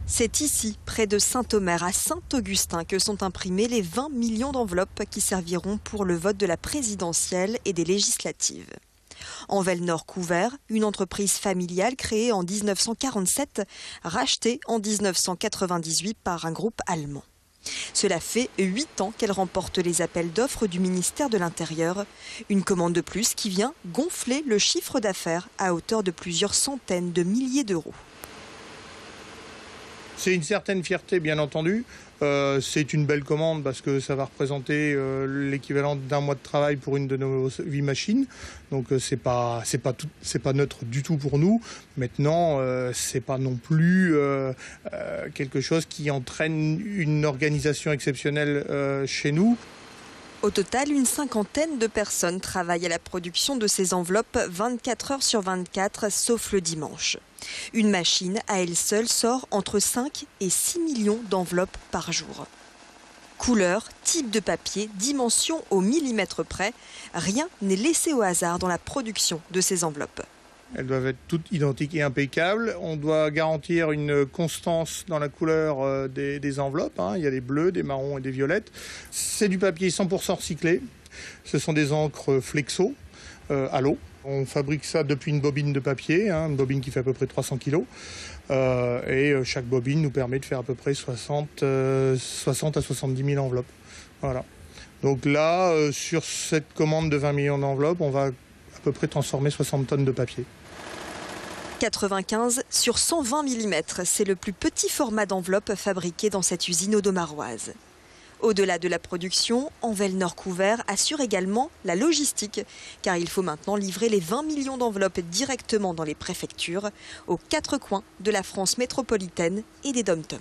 C'est ici, près de Saint-Omer, à Saint-Augustin, que sont imprimées les 20 millions d'enveloppes qui serviront pour le vote de la présidentielle et des législatives. Envel-Nord Couvert, une entreprise familiale créée en 1947, rachetée en 1998 par un groupe allemand. Cela fait 8 ans qu'elle remporte les appels d'offres du ministère de l'Intérieur. Une commande de plus qui vient gonfler le chiffre d'affaires à hauteur de plusieurs centaines de milliers d'euros. C'est une certaine fierté, bien entendu. C'est une belle commande parce que ça va représenter l'équivalent d'un mois de travail pour une de nos 8 machines. Donc c'est pas neutre du tout pour nous. Maintenant, c'est pas non plus quelque chose qui entraîne une organisation exceptionnelle chez nous. Au total, une cinquantaine de personnes travaillent à la production de ces enveloppes 24 heures sur 24, sauf le dimanche. Une machine, à elle seule, sort entre 5 et 6 millions d'enveloppes par jour. Couleur, type de papier, dimension au millimètre près, rien n'est laissé au hasard dans la production de ces enveloppes. Elles doivent être toutes identiques et impeccables. On doit garantir une constance dans la couleur des enveloppes. Il y a des bleus, des marrons et des violettes. C'est du papier 100% recyclé. Ce sont des encres flexo à l'eau. On fabrique ça depuis une bobine de papier, une bobine qui fait à peu près 300 kg. Et chaque bobine nous permet de faire à peu près 60 à 70 000 enveloppes. Voilà. Donc là, sur cette commande de 20 millions d'enveloppes, on va à peu près transformer 60 tonnes de papier. 95 sur 120 mm, c'est le plus petit format d'enveloppe fabriqué dans cette usine audomaroise. Au-delà de la production, Envel-Nord Couvert assure également la logistique, car il faut maintenant livrer les 20 millions d'enveloppes directement dans les préfectures, aux 4 coins de la France métropolitaine et des DOM-TOM.